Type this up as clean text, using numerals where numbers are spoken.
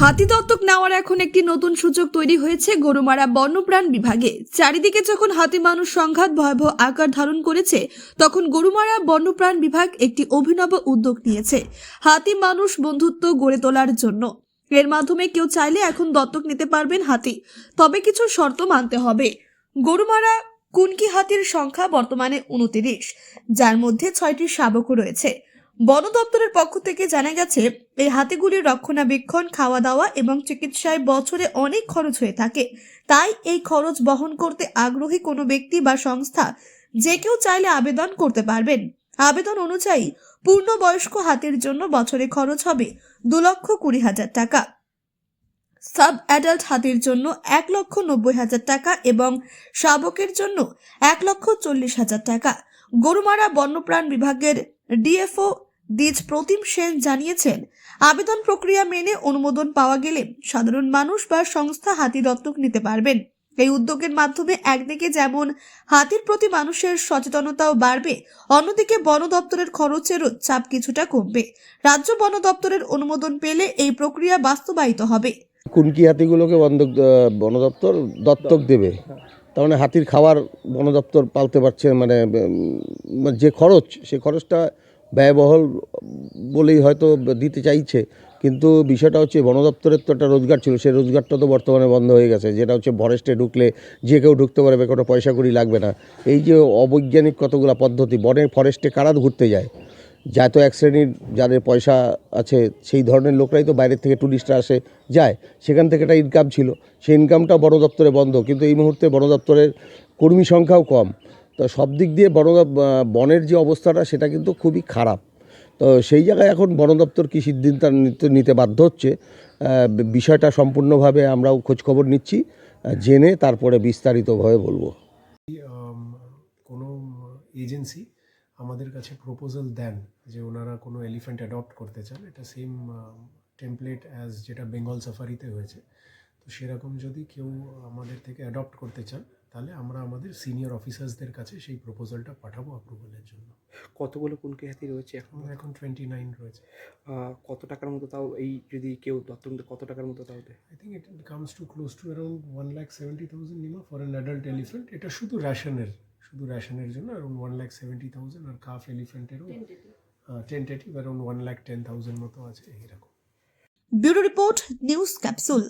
হাতি দত্তক নেওয়ার এখন একটি নতুন সুযোগ তৈরি হয়েছে গরুমারা বন্যপ্রাণ বিভাগে। চারিদিকে যখন হাতি মানুষ সংঘাত ভয়াবহ আকার ধারণ করেছে, তখন গরুমারা বন্যপ্রাণ বিভাগ একটি অভিনব উদ্যোগ নিয়েছে হাতি মানুষ বন্ধুত্ব গড়ে তোলার জন্য। এর মাধ্যমে কেউ চাইলে এখন দত্তক নিতে পারবেন হাতি, তবে কিছু শর্ত মানতে হবে। গরুমারা কুনকি হাতির সংখ্যা বর্তমানে 29, যার মধ্যে 6টি শাবকও রয়েছে। বন দপ্তরের পক্ষ থেকে জানা গেছে, এই হাতিগুলির রক্ষণাবেক্ষণ, খাওয়া দাওয়া এবং চিকিৎসায় বছরে অনেক খরচ হয়ে থাকে। তাই এই খরচ বহন করতে আগ্রহী কোনো ব্যক্তি বা সংস্থা যে কেউ চাইলে আবেদন করতে পারবেন। আবেদন অনুযায়ী পূর্ণবয়স্ক হাতির জন্য বছরে খরচ হবে 2,20,000 টাকা, সাব অ্যাডাল্ট হাতির জন্য 1,90,000 টাকা এবং শাবকের জন্য 1,40,000 টাকা। গরুমারা বন্যপ্রাণ বিভাগের ডিএফও দ্বিজ প্রতিম সেন জানিয়েছেন, আবেদন প্রক্রিয়া মেনে অনুমোদন পাওয়া গেলে সাধারণ মানুষ বা সংস্থা হাতি দত্তক নিতে পারবেন। এই উদ্যোগের মাধ্যমে একদিকে যেমন হাতির প্রতি মানুষের সচেতনতাও বাড়বে, অন্যদিকে বন দপ্তরের খরচেরও চাপ কিছুটা কমবে। রাজ্য বন দপ্তরের অনুমোদন পেলে এই প্রক্রিয়া বাস্তবায়িত হবে। কুনকি হাতিগুলোকে বন দপ্তর দত্তক দেবে, তার মানে হাতির খাবার বন দপ্তর পালতে পারছে, মানে যে খরচ, সে খরচটা ব্যয়বহুল বলেই হয়তো দিতে চাইছে। কিন্তু বিষয়টা হচ্ছে বন দপ্তরের তো একটা রোজগার ছিল, সেই রোজগারটা তো বর্তমানে বন্ধ হয়ে গেছে। যেটা হচ্ছে ফরেস্টে ঢুকলে যে কেউ ঢুকতে পারবে, কোনো পয়সা কড়ি লাগবে না। এই যে অবৈজ্ঞানিক কতগুলো পদ্ধতি, ফরেস্টে কারা ঘুরতে যায়? যত এক শ্রেণীর যাদের পয়সা আছে সেই ধরনের লোকরাই তো বাইরের থেকে ট্যুরিস্টরা আসে যায়, সেখান থেকে একটা ইনকাম ছিল, সেই ইনকামটা বন দপ্তরে বন্ধ। কিন্তু এই মুহূর্তে বন দপ্তরের কর্মী সংখ্যাও কম, তো সব দিক দিয়ে বনের যে অবস্থাটা সেটা কিন্তু খুবই খারাপ। তো সেই জায়গায় এখন বন দপ্তর কী সিদ্ধান্ত নিতে বাধ্য হচ্ছে, বিষয়টা সম্পূর্ণভাবে আমরাও খোঁজখবর নিচ্ছি, জেনে তারপরে বিস্তারিতভাবে বলবো। কোনো এজেন্সি আমাদের কাছে প্রপোজাল দেন যে ওনারা কোনো এলিফ্যান্ট অ্যাডপ্ট করতে চান, এটা সেম টেমপ্লেট অ্যাজ যেটা বেঙ্গল সাফারিতে হয়েছে। তো সেরকম যদি কেউ আমাদের থেকে অ্যাডপ্ট করতে চান, তাহলে আমরা আমাদের সিনিয়র অফিসার্সদের কাছে সেই প্রপোজালটা পাঠাবো অ্যাপ্রুভালের জন্য। কতগুলো কুনকি হাতি রয়েছে এখন 29 রয়েছে। কত টাকার মতো তাও, এই যদি কেউ দত্তক নিতে কত টাকার মতো তাও দেয়? I think it comes to close to around 1,70,000 নিমা ফর অ্যান অ্যাডাল্ট এলিফ্যান্ট। এটা শুধু রেশনের জন্য অ্যারাউন্ড 1,70,000, আর কাফ এলিফ্যান্টেরও টেন্টেটিভ অ্যারাউন্ড 1,10,000 মতো আছে এরকম। Bureau report, news capsule.